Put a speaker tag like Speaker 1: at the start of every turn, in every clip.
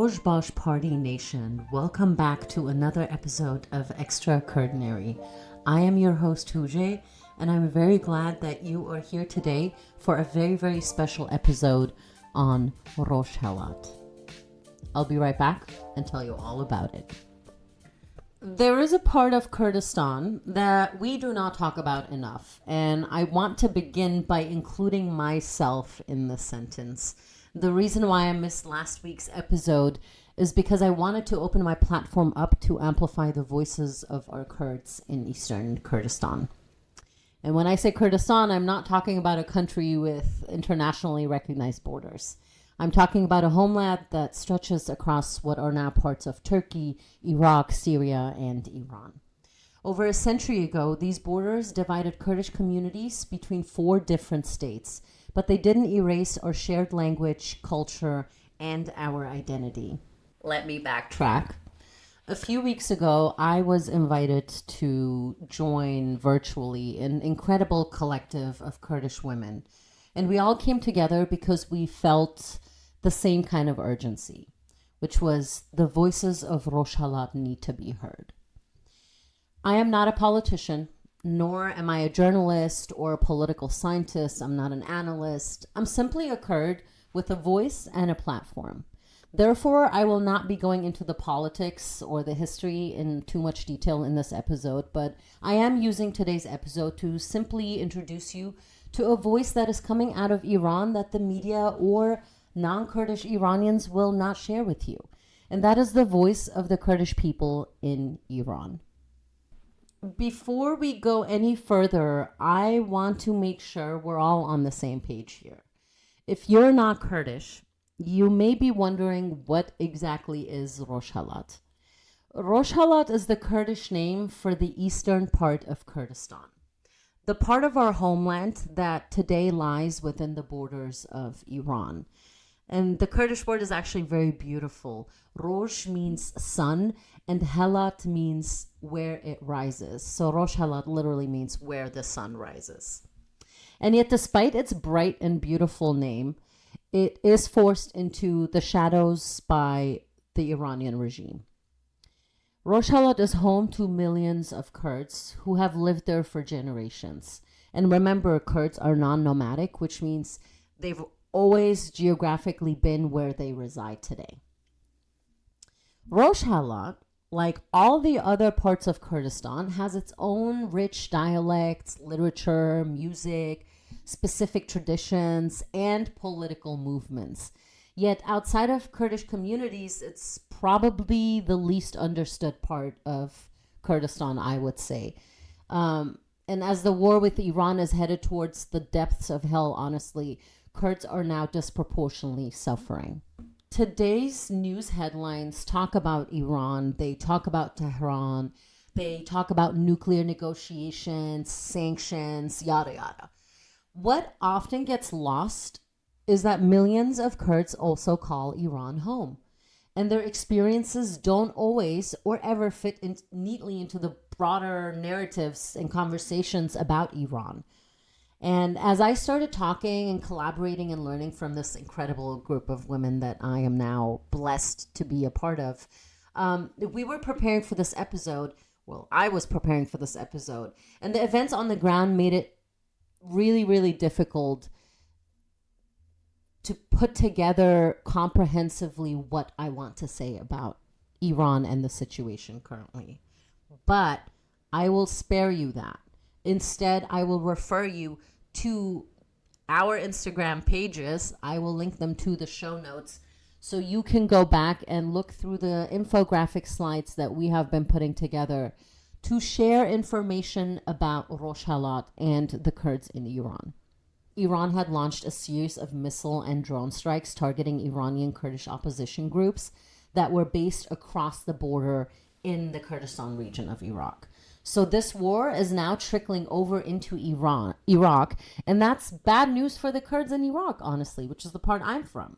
Speaker 1: Rojbash Party Nation, welcome back to another episode of Extra Kurdinary. I am your host Hujay, and I'm very glad that you are here today for a very, very special episode on Rojhelat. I'll be right back and tell you all about it. There is a part of Kurdistan that we do not talk about enough, and I want to begin by including myself in this sentence. The reason why I missed last week's episode is because I wanted to open my platform up to amplify the voices of our Kurds in eastern Kurdistan. And when I say Kurdistan, I'm not talking about a country with internationally recognized borders. I'm talking about a homeland that stretches across what are now parts of Turkey, Iraq, Syria, and Iran. Over a century ago, these borders divided Kurdish communities between 4 different states, but they didn't erase our shared language, culture, and our identity. Let me backtrack. A few weeks ago, I was invited to join virtually an incredible collective of Kurdish women. And we all came together because we felt the same kind of urgency, which was the voices of Rojhelat need to be heard. I am not a politician, nor am I a journalist or a political scientist. I'm not an analyst. I'm simply a Kurd with a voice and a platform. Therefore, I will not be going into the politics or the history in too much detail in this episode, but I am using today's episode to simply introduce you to a voice that is coming out of Iran that the media or non-Kurdish Iranians will not share with you. And that is the voice of the Kurdish people in Iran. Before we go any further, I want to make sure we're all on the same page here. If you're not Kurdish, you may be wondering what exactly is Rojhelat. Rojhelat is the Kurdish name for the eastern part of Kurdistan, the part of our homeland that today lies within the borders of Iran. And the Kurdish word is actually very beautiful. Roj means sun, and Helat means where it rises. So Rojhelat literally means where the sun rises. And yet, despite its bright and beautiful name, it is forced into the shadows by the Iranian regime. Rojhelat is home to millions of Kurds who have lived there for generations. And remember, Kurds are non-nomadic, which means they've always geographically been where they reside today. Rojhelat, like all the other parts of Kurdistan, has its own rich dialects, literature, music, specific traditions, and political movements. Yet outside of Kurdish communities, it's probably the least understood part of Kurdistan, I would say. And as the war with Iran is headed towards the depths of hell, honestly, Kurds are now disproportionately suffering. Today's news headlines talk about Iran, they talk about Tehran, they talk about nuclear negotiations, sanctions, yada yada. What often gets lost is that millions of Kurds also call Iran home, and their experiences don't always or ever fit neatly into the broader narratives and conversations about Iran. And as I started talking and collaborating and learning from this incredible group of women that I am now blessed to be a part of, we were preparing for this episode. Well, I was preparing for this episode. And the events on the ground made it really, really difficult to put together comprehensively what I want to say about Iran and the situation currently. But I will spare you that. Instead, I will refer you to our Instagram pages. I will link them to the show notes so you can go back and look through the infographic slides that we have been putting together to share information about Rojhelat and the Kurds in Iran. Iran had launched a series of missile and drone strikes targeting Iranian Kurdish opposition groups that were based across the border in the Kurdistan region of Iraq. So this war is now trickling over into Iraq, and that's bad news for the Kurds in Iraq, honestly, which is the part I'm from.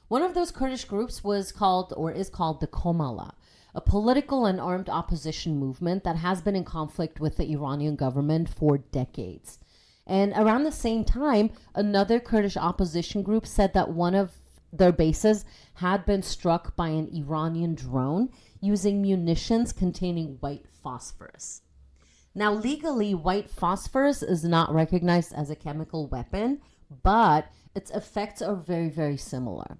Speaker 1: One of those Kurdish groups is called the Komala, a political and armed opposition movement that has been in conflict with the Iranian government for decades. And around the same time, another Kurdish opposition group said that one of their bases had been struck by an Iranian drone using munitions containing white phosphorus. Now, legally, white phosphorus is not recognized as a chemical weapon, but its effects are very, very similar.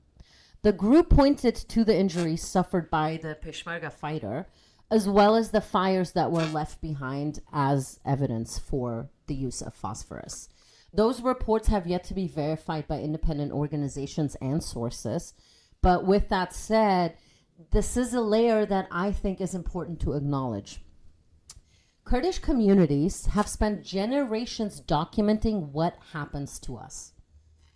Speaker 1: The group pointed to the injuries suffered by the Peshmerga fighter, as well as the fires that were left behind as evidence for the use of phosphorus. Those reports have yet to be verified by independent organizations and sources. But with that said, this is a layer that I think is important to acknowledge. Kurdish communities have spent generations documenting what happens to us.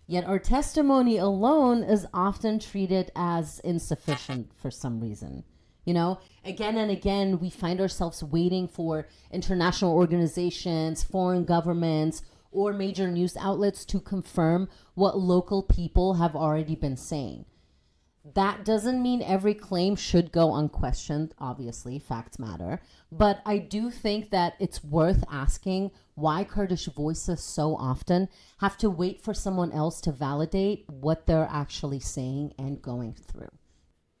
Speaker 1: Yet our testimony alone is often treated as insufficient for some reason. You know, again and again, we find ourselves waiting for international organizations, foreign governments, or major news outlets to confirm what local people have already been saying. That doesn't mean every claim should go unquestioned. Obviously, facts matter. But I do think that it's worth asking why Kurdish voices so often have to wait for someone else to validate what they're actually saying and going through.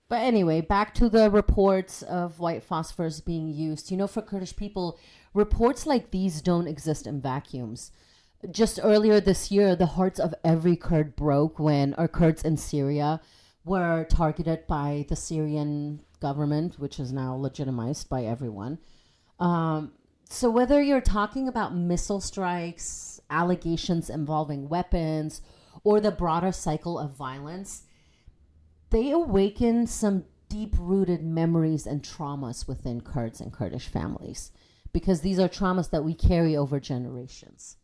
Speaker 1: But anyway, back to the reports of white phosphorus being used. You know, for Kurdish people, reports like these don't exist in vacuums. Just earlier this year, the hearts of every Kurd broke when our Kurds in Syria were targeted by the Syrian government, which is now legitimized by everyone. So whether you're talking about missile strikes, allegations involving weapons, or the broader cycle of violence, they awaken some deep-rooted memories and traumas within Kurds and Kurdish families, because these are traumas that we carry over generations.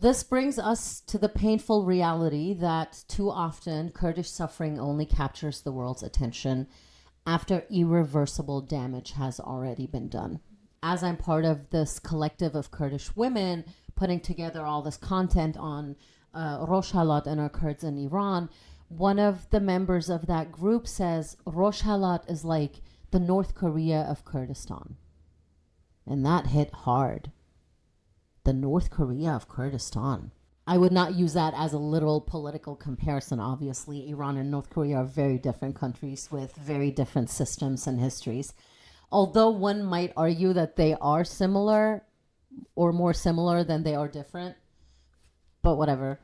Speaker 1: This brings us to the painful reality that too often Kurdish suffering only captures the world's attention after irreversible damage has already been done. As I'm part of this collective of Kurdish women putting together all this content on Rojhelat and our Kurds in Iran, one of the members of that group says Rojhelat is like the North Korea of Kurdistan. And that hit hard. The North Korea of Kurdistan. I would not use that as a literal political comparison. Obviously, Iran and North Korea are very different countries with very different systems and histories. Although one might argue that they are similar or more similar than they are different. But whatever.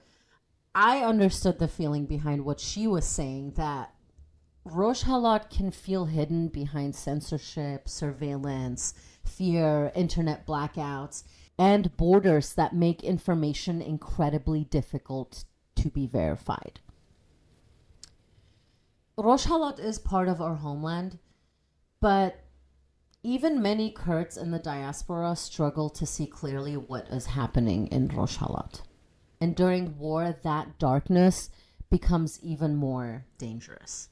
Speaker 1: I understood the feeling behind what she was saying, that Rojhelat can feel hidden behind censorship, surveillance, fear, internet blackouts, and borders that make information incredibly difficult to be verified. Rojhelat is part of our homeland, but even many Kurds in the diaspora struggle to see clearly what is happening in Rojhelat. And during war, that darkness becomes even more dangerous.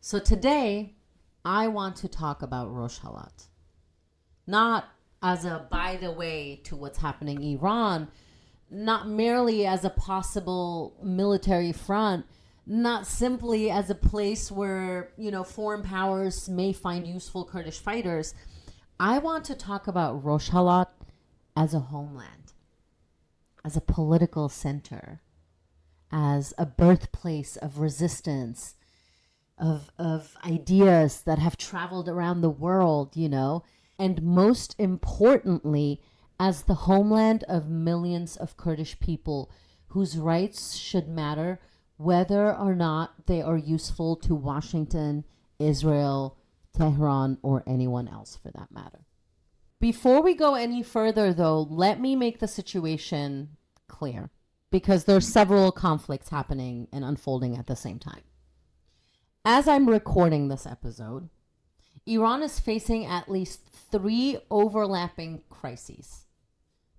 Speaker 1: So today, I want to talk about Rojhelat. Not as a by the way to what's happening in Iran, not merely as a possible military front, not simply as a place where, you know, foreign powers may find useful Kurdish fighters. I want to talk about Rojhelat as a homeland, as a political center, as a birthplace of resistance, of ideas that have traveled around the world, you know, and most importantly, as the homeland of millions of Kurdish people whose rights should matter whether or not they are useful to Washington, Israel, Tehran, or anyone else for that matter. Before we go any further, though, let me make the situation clear, because there are several conflicts happening and unfolding at the same time. As I'm recording this episode, Iran is facing at least 3 overlapping crises.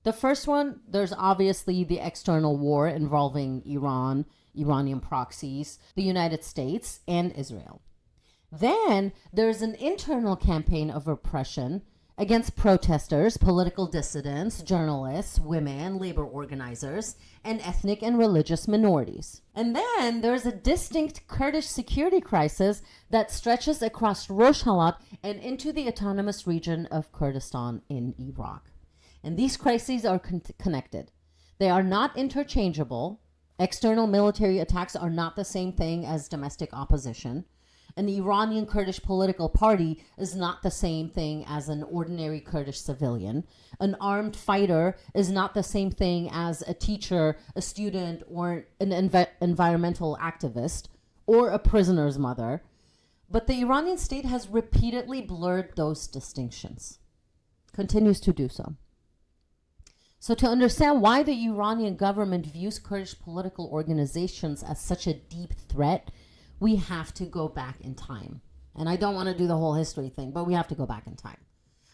Speaker 1: The first one, there's obviously the external war involving Iran, Iranian proxies, the United States, and Israel. Then there's an internal campaign of repression against protesters, political dissidents, journalists, women, labor organizers, and ethnic and religious minorities. And then there's a distinct Kurdish security crisis that stretches across Rojhelat and into the autonomous region of Kurdistan in Iraq. And these crises are connected. They are not interchangeable, External military attacks are not the same thing as domestic opposition. An Iranian Kurdish political party is not the same thing as an ordinary Kurdish civilian. An armed fighter is not the same thing as a teacher, a student, or an environmental activist, or a prisoner's mother. But the Iranian state has repeatedly blurred those distinctions, continues to do so. So to understand why the Iranian government views Kurdish political organizations as such a deep threat, we have to go back in time. And I don't want to do the whole history thing, but we have to go back in time.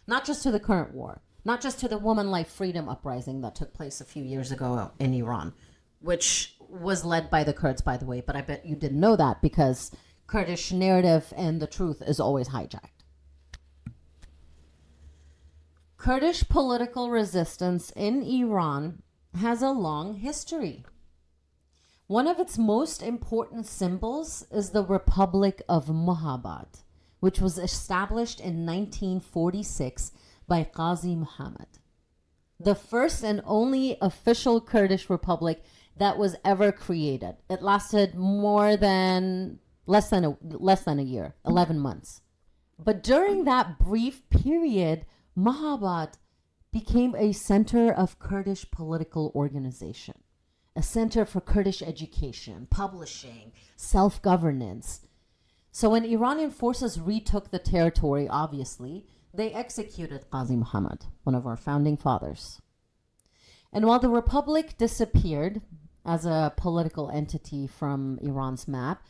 Speaker 1: Not just to the current war, not just to the Woman Life Freedom uprising that took place a few years ago in Iran, which was led by the Kurds, by the way, but I bet you didn't know that because Kurdish narrative and the truth is always hijacked. Kurdish political resistance in Iran has a long history. One of its most important symbols is the Republic of Mohabbad, which was established in 1946 by Qazi Muhammad, the first and only official Kurdish republic that was ever created. It lasted less than a year, 11 months. But during that brief period, Mohabbad became a center of Kurdish political organization, a center for Kurdish education, publishing, self-governance. So when Iranian forces retook the territory, obviously, they executed Qazi Muhammad, one of our founding fathers. And while the republic disappeared as a political entity from Iran's map,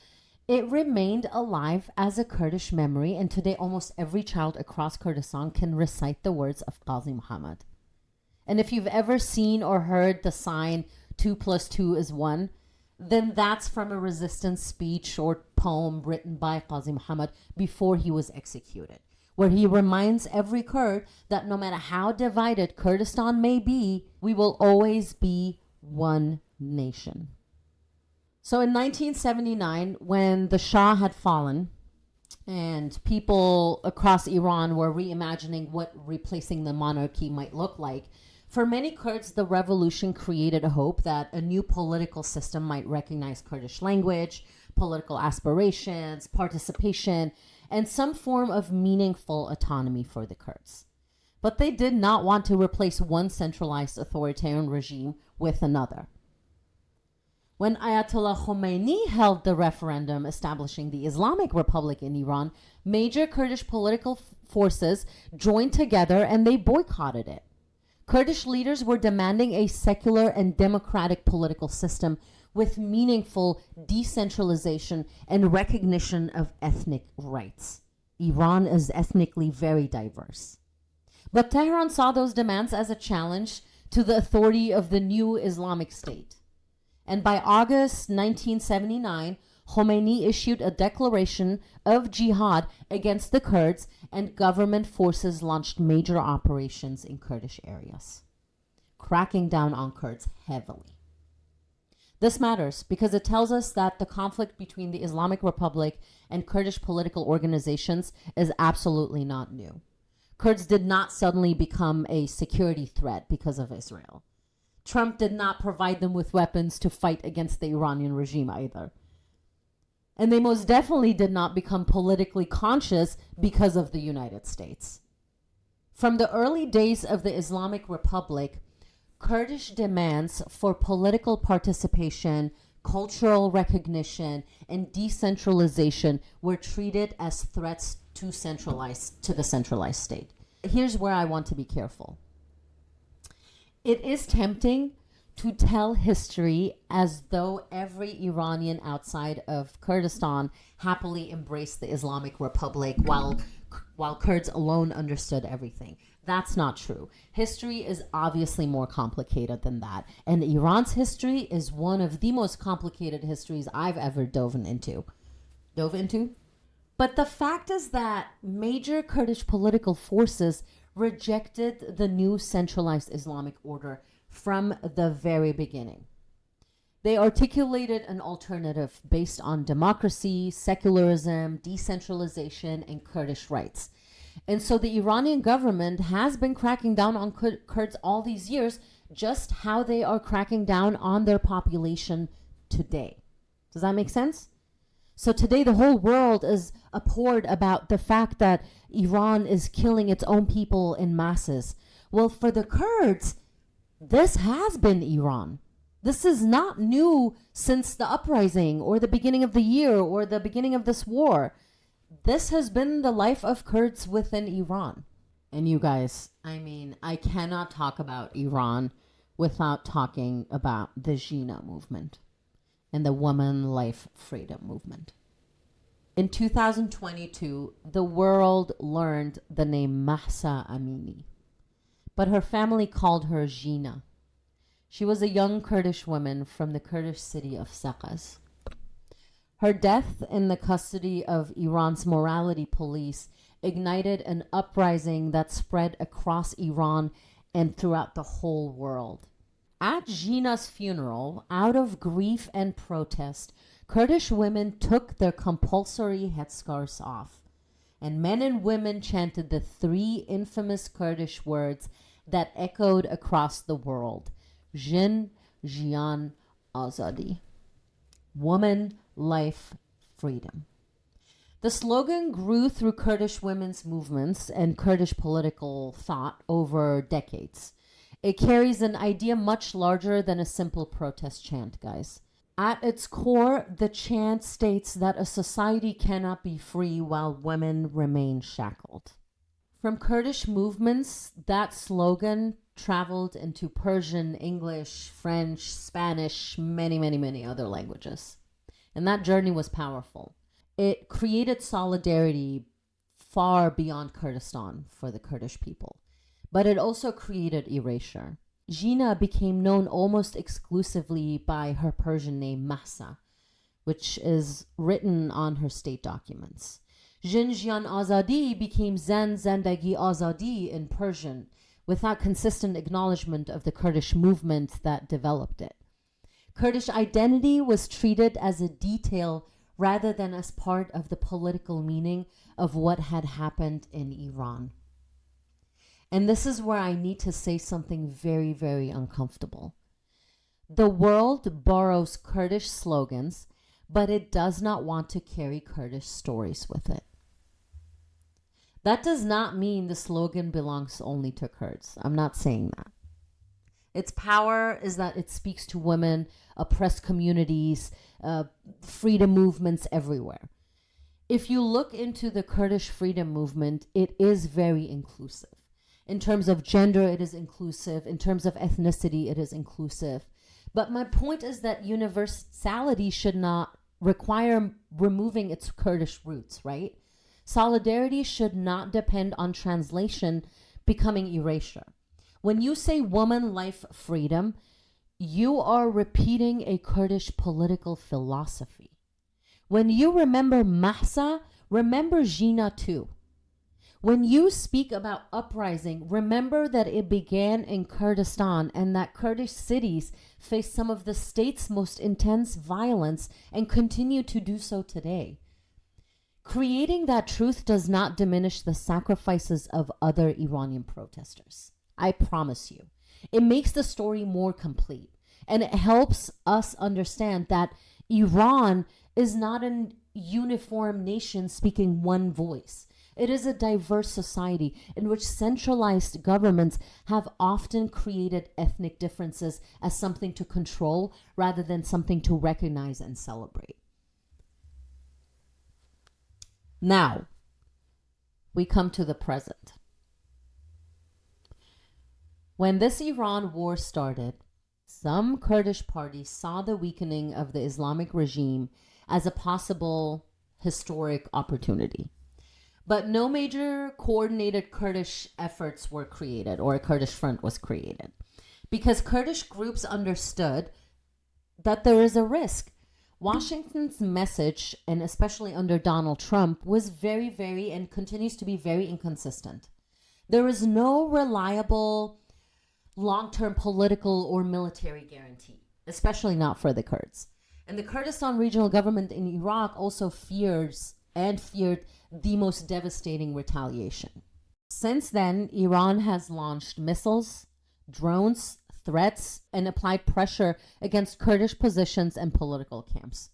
Speaker 1: it remained alive as a Kurdish memory, and today almost every child across Kurdistan can recite the words of Qazi Muhammad. And if you've ever seen or heard the sign 2 + 2 is 1, then that's from a resistance speech or poem written by Qazi Muhammad before he was executed, where he reminds every Kurd that no matter how divided Kurdistan may be, we will always be one nation. So in 1979, when the Shah had fallen and people across Iran were reimagining what replacing the monarchy might look like, for many Kurds, the revolution created a hope that a new political system might recognize Kurdish language, political aspirations, participation, and some form of meaningful autonomy for the Kurds. But they did not want to replace one centralized authoritarian regime with another. When Ayatollah Khomeini held the referendum establishing the Islamic Republic in Iran, major Kurdish political forces joined together and they boycotted it. Kurdish leaders were demanding a secular and democratic political system with meaningful decentralization and recognition of ethnic rights. Iran is ethnically very diverse. But Tehran saw those demands as a challenge to the authority of the new Islamic State. And by August 1979, Khomeini issued a declaration of jihad against the Kurds, and government forces launched major operations in Kurdish areas, cracking down on Kurds heavily. This matters because it tells us that the conflict between the Islamic Republic and Kurdish political organizations is absolutely not new. Kurds did not suddenly become a security threat because of Israel. Trump did not provide them with weapons to fight against the Iranian regime either. And they most definitely did not become politically conscious because of the United States. From the early days of the Islamic Republic, Kurdish demands for political participation, cultural recognition, and decentralization were treated as threats to the centralized state. Here's where I want to be careful. It is tempting to tell history as though every Iranian outside of Kurdistan happily embraced the Islamic Republic while Kurds alone understood everything. That's not true. History is obviously more complicated than that. And Iran's history is one of the most complicated histories I've ever dove into. But the fact is that major Kurdish political forces rejected the new centralized Islamic order from the very beginning. They articulated an alternative based on democracy, secularism, decentralization, and Kurdish rights. And so the Iranian government has been cracking down on Kurds all these years, just how they are cracking down on their population today. Does that make sense? So today the whole world is abhorred about the fact that Iran is killing its own people in masses. Well, for the Kurds, this has been Iran. This is not new since the uprising or the beginning of the year or the beginning of this war. This has been the life of Kurds within Iran. And you guys, I mean, I cannot talk about Iran without talking about the Jina movement and the woman life freedom movement. In 2022, the world learned the name Mahsa Amini, but her family called her Jina. She was a young Kurdish woman from the Kurdish city of Sakaz. Her death in the custody of Iran's morality police ignited an uprising that spread across Iran and throughout the whole world. At Jina's funeral, out of grief and protest, Kurdish women took their compulsory headscarves off, and men and women chanted the three infamous Kurdish words that echoed across the world: Jin, Jian, Azadi. Woman, life, freedom. The slogan grew through Kurdish women's movements and Kurdish political thought over decades. It carries an idea much larger than a simple protest chant, guys. At its core, the chant states that a society cannot be free while women remain shackled. From Kurdish movements, that slogan traveled into Persian, English, French, Spanish, many other languages. And that journey was powerful. It created solidarity far beyond Kurdistan for the Kurdish people. But it also created erasure. Jina became known almost exclusively by her Persian name Mahsa, which is written on her state documents. Jin Jian Azadi became Zan Zandagi Azadi in Persian, without consistent acknowledgement of the Kurdish movement that developed it. Kurdish identity was treated as a detail rather than as part of the political meaning of what had happened in Iran. And this is where I need to say something very uncomfortable. The world borrows Kurdish slogans, but it does not want to carry Kurdish stories with it. That does not mean the slogan belongs only to Kurds. I'm not saying that. Its power is that it speaks to women, oppressed communities, freedom movements everywhere. If you look into the Kurdish freedom movement, it is very inclusive. In terms of gender, it is inclusive. In terms of ethnicity, it is inclusive. But my point is that universality should not require removing its Kurdish roots, right? Solidarity should not depend on translation becoming erasure. When you say woman, life, freedom, you are repeating a Kurdish political philosophy. When you remember Mahsa, remember Jina too. When you speak about uprising, remember that it began in Kurdistan and that Kurdish cities face some of the state's most intense violence and continue to do so today. Creating that truth does not diminish the sacrifices of other Iranian protesters. I promise you. It makes the story more complete, and it helps us understand that Iran is not a uniform nation speaking one voice. It is a diverse society in which centralized governments have often created ethnic differences as something to control rather than something to recognize and celebrate. Now, we come to the present. When this Iran war started, some Kurdish parties saw the weakening of the Islamic regime as a possible historic opportunity. But no major coordinated Kurdish efforts were created, or a Kurdish front was created, because Kurdish groups understood that there is a risk. Washington's message, and especially under Donald Trump, was very and continues to be very inconsistent. There is no reliable long-term political or military guarantee, especially not for the Kurds. And the Kurdistan regional government in Iraq also feared the most devastating retaliation. Since then, Iran has launched missiles, drones, threats and applied pressure against Kurdish positions and political camps.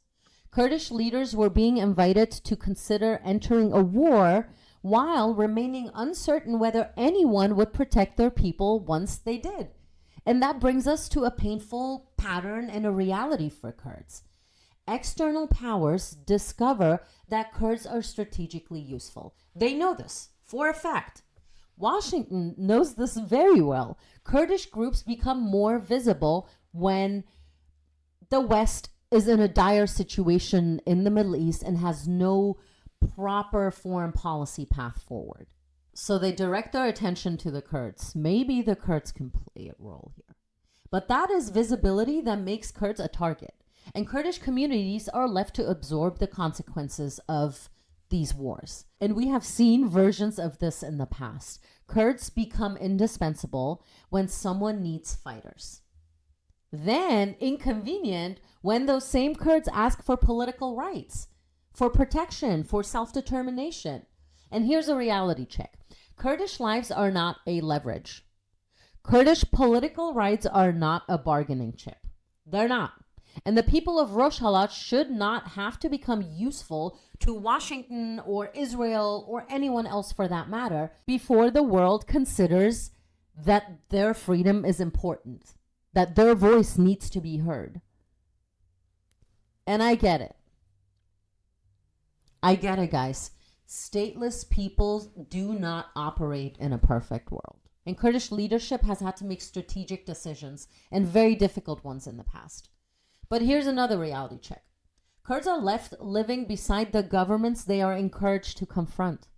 Speaker 1: Kurdish leaders were being invited to consider entering a war while remaining uncertain whether anyone would protect their people once they did. And that brings us to a painful pattern and a reality for Kurds. External powers discover that Kurds are strategically useful. They know this for a fact. Washington knows this very well. Kurdish groups become more visible when the West is in a dire situation in the Middle East and has no proper foreign policy path forward. So they direct their attention to the Kurds. Maybe the Kurds can play a role here. But that is visibility that makes Kurds a target. And Kurdish communities are left to absorb the consequences of these wars. And we have seen versions of this in the past. Kurds become indispensable when someone needs fighters. Then, inconvenient when those same Kurds ask for political rights, for protection, for self-determination. And here's a reality check. Kurdish lives are not a leverage. Kurdish political rights are not a bargaining chip. They're not. And the people of Rojhelat should not have to become useful to Washington or Israel or anyone else for that matter before the world considers that their freedom is important, that their voice needs to be heard. And I get it. I get it, guys. Stateless peoples do not operate in a perfect world. And Kurdish leadership has had to make strategic decisions, and very difficult ones in the past. But here's another reality check. Kurds are left living beside the governments they are encouraged to confront.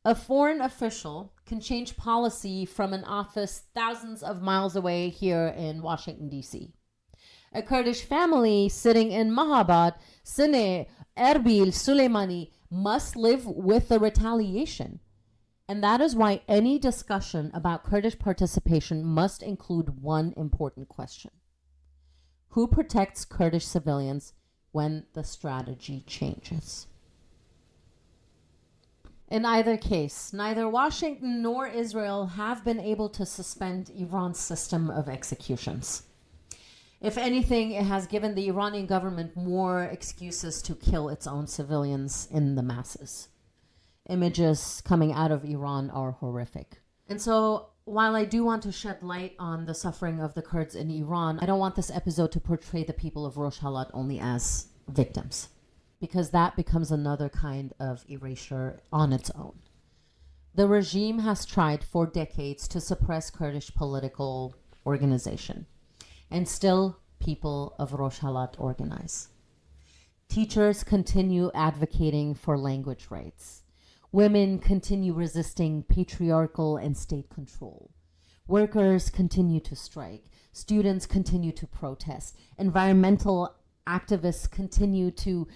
Speaker 1: A foreign official can change policy from an office thousands of miles away here in Washington, D.C. A Kurdish family sitting in Mahabad, Sineh, Erbil, Suleimani must live with the retaliation. And that is why any discussion about Kurdish participation must include one important question. Who protects Kurdish civilians when the strategy changes? In either case, neither Washington nor Israel have been able to suspend Iran's system of executions. If anything, it has given the Iranian government more excuses to kill its own civilians in the masses. Images coming out of Iran are horrific. And so, while I do want to shed light on the suffering of the Kurds in Iran, I don't want this episode to portray the people of Rojhelat only as victims, because that becomes another kind of erasure on its own. The regime has tried for decades to suppress Kurdish political organization, and still people of Rojhelat organize. Teachers continue advocating for language rights. Women continue resisting patriarchal and state control. Workers continue to strike. Students continue to protest. Environmental activists continue to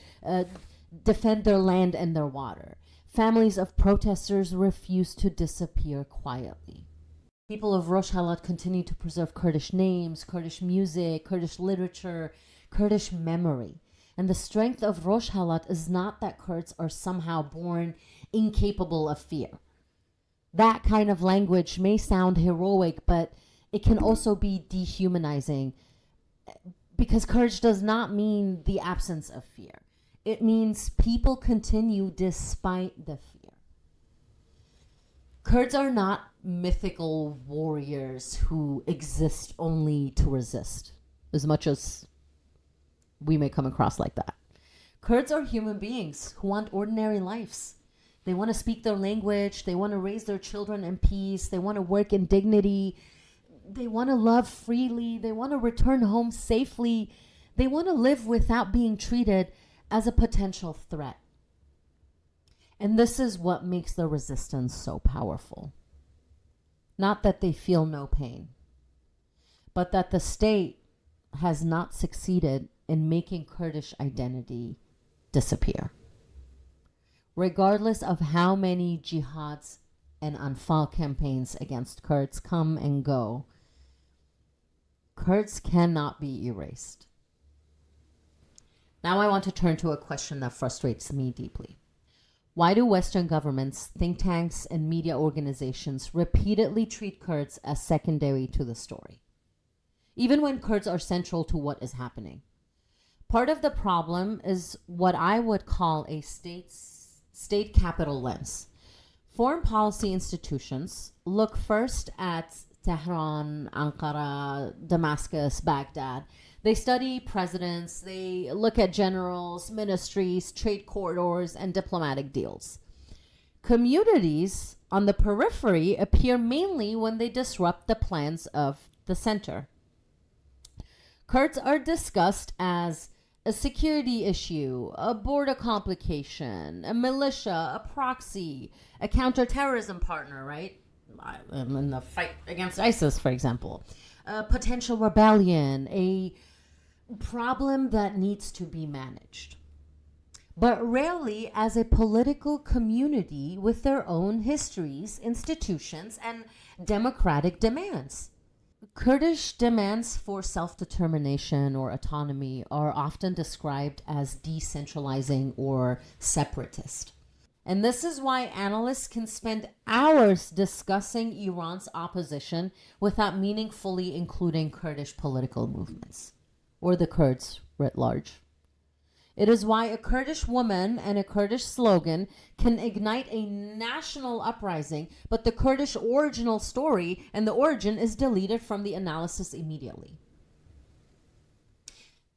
Speaker 1: defend their land and their water. Families of protesters refuse to disappear quietly. People of Rojhelat continue to preserve Kurdish names, Kurdish music, Kurdish literature, Kurdish memory. And the strength of Rojhelat is not that Kurds are somehow born incapable of fear. That kind of language may sound heroic, but it can also be dehumanizing, because courage does not mean the absence of fear. It means people continue despite the fear. Kurds are not mythical warriors who exist only to resist, as much as we may come across like that. Kurds are human beings who want ordinary lives. They want to speak their language. They want to raise their children in peace. They want to work in dignity. They want to love freely. They want to return home safely. They want to live without being treated as a potential threat. And this is what makes the resistance so powerful. Not that they feel no pain, but that the state has not succeeded in making Kurdish identity disappear. Regardless of how many jihads and Anfal campaigns against Kurds come and go, Kurds cannot be erased. Now I want to turn to a question that frustrates me deeply. Why do Western governments, think tanks, and media organizations repeatedly treat Kurds as secondary to the story, even when Kurds are central to what is happening? Part of the problem is what I would call a state capital lens. Foreign policy institutions look first at Tehran, Ankara, Damascus, Baghdad. They study presidents, they look at generals, ministries, trade corridors, and diplomatic deals. Communities on the periphery appear mainly when they disrupt the plans of the center. Kurds are discussed as a security issue, a border complication, a militia, a proxy, a counterterrorism partner, right? In the fight against ISIS, for example. A potential rebellion, a problem that needs to be managed. But rarely as a political community with their own histories, institutions, and democratic demands. Kurdish demands for self-determination or autonomy are often described as decentralizing or separatist. And this is why analysts can spend hours discussing Iran's opposition without meaningfully including Kurdish political movements, or the Kurds writ large. It is why a Kurdish woman and a Kurdish slogan can ignite a national uprising, but the Kurdish original story and the origin is deleted from the analysis immediately.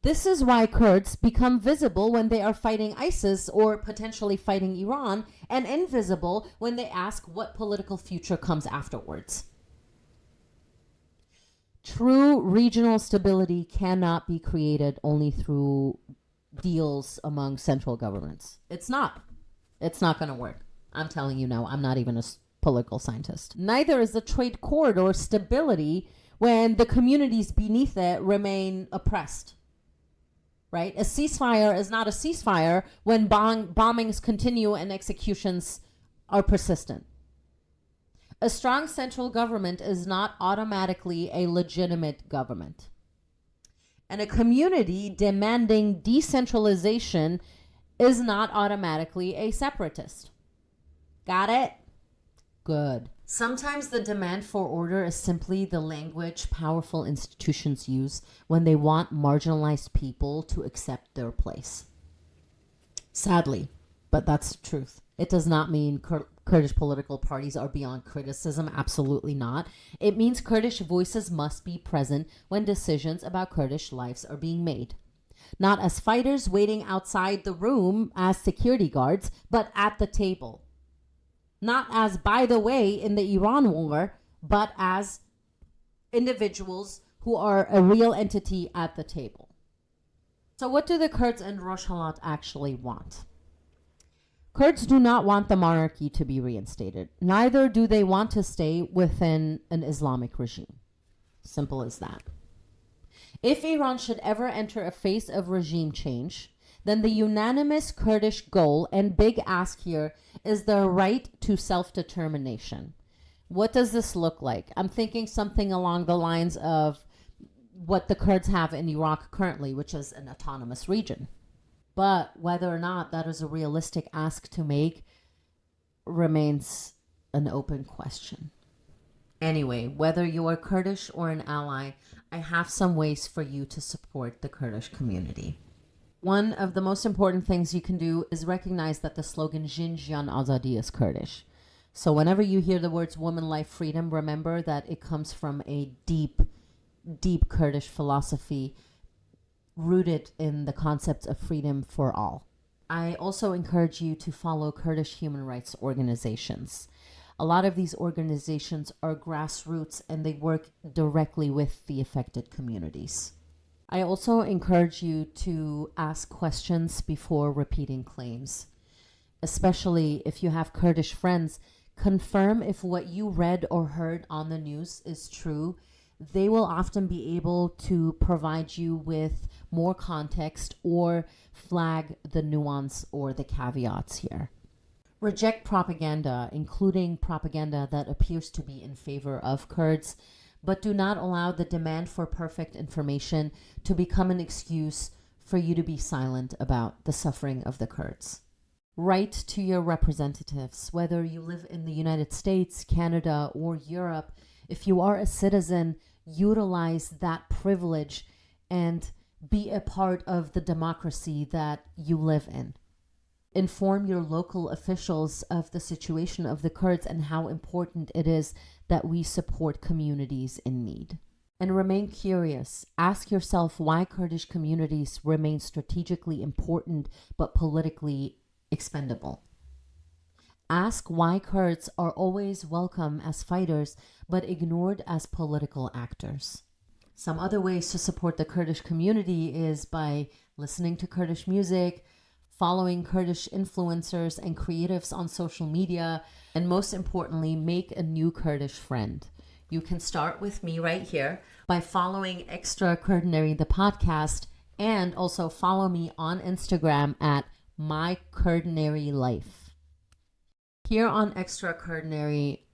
Speaker 1: This is why Kurds become visible when they are fighting ISIS or potentially fighting Iran, and invisible when they ask what political future comes afterwards. True regional stability cannot be created only through deals among central governments. It's not going to work. I'm telling you now, I'm not even a political scientist. Neither is the trade corridor stability when the communities beneath it remain oppressed. Right? A ceasefire is not a ceasefire when bombings continue and executions are persistent. A strong central government is not automatically a legitimate government. And a community demanding decentralization is not automatically a separatist. Got it? Good. Sometimes the demand for order is simply the language powerful institutions use when they want marginalized people to accept their place. Sadly, but that's the truth. It does not mean Kurdish political parties are beyond criticism. Absolutely not. It means Kurdish voices must be present when decisions about Kurdish lives are being made. Not as fighters waiting outside the room as security guards, but at the table. Not as, by the way, in the Iran war, but as individuals who are a real entity at the table. So what do the Kurds and Rojhelat actually want? Kurds do not want the monarchy to be reinstated. Neither do they want to stay within an Islamic regime. Simple as that. If Iran should ever enter a phase of regime change, then the unanimous Kurdish goal and big ask here is the right to self-determination. What does this look like? I'm thinking something along the lines of what the Kurds have in Iraq currently, which is an autonomous region. But whether or not that is a realistic ask to make remains an open question. Anyway, whether you are Kurdish or an ally, I have some ways for you to support the Kurdish community. One of the most important things you can do is recognize that the slogan Jin Jiyan Azadi is Kurdish. So whenever you hear the words woman, life, freedom, remember that it comes from a deep, deep Kurdish philosophy rooted in the concepts of freedom for all. I also encourage you to follow Kurdish human rights organizations. A lot of these organizations are grassroots and they work directly with the affected communities. I also encourage you to ask questions before repeating claims. Especially if you have Kurdish friends, confirm if what you read or heard on the news is true. They will often be able to provide you with more context or flag the nuance or the caveats here. Reject propaganda, including propaganda that appears to be in favor of Kurds, but do not allow the demand for perfect information to become an excuse for you to be silent about the suffering of the Kurds. Write to your representatives, whether you live in the United States, Canada, or Europe. If you are a citizen, utilize that privilege and be a part of the democracy that you live in. Inform your local officials of the situation of the Kurds and how important it is that we support communities in need. And remain curious. Ask yourself why Kurdish communities remain strategically important but politically expendable. Ask why Kurds are always welcome as fighters but ignored as political actors. Some other ways to support the Kurdish community is by listening to Kurdish music, following Kurdish influencers and creatives on social media, and most importantly, make a new Kurdish friend. You can start with me right here by following Extraordinary the podcast, and also follow me on Instagram at My Kurdinary Life. Here on Extraordinary,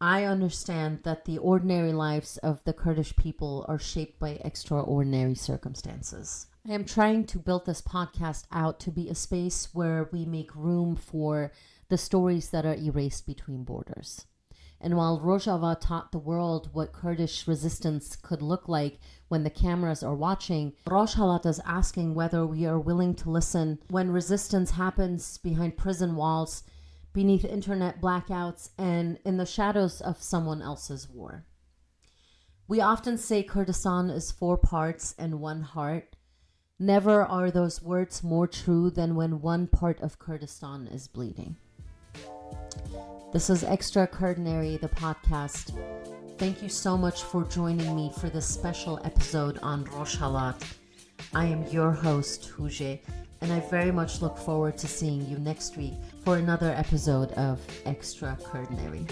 Speaker 1: I understand that the ordinary lives of the Kurdish people are shaped by extraordinary circumstances. I am trying to build this podcast out to be a space where we make room for the stories that are erased between borders. And while Rojhelat taught the world what Kurdish resistance could look like when the cameras are watching, Rojhelat is asking whether we are willing to listen when resistance happens behind prison walls, beneath internet blackouts, and in the shadows of someone else's war. We often say Kurdistan is 4 parts and 1 heart. Never are those words more true than when one part of Kurdistan is bleeding. This is Extraordinary, the podcast. Thank you so much for joining me for this special episode on Rojhelat. I am your host, Huje, and I very much look forward to seeing you next week for another episode of Extraordinary.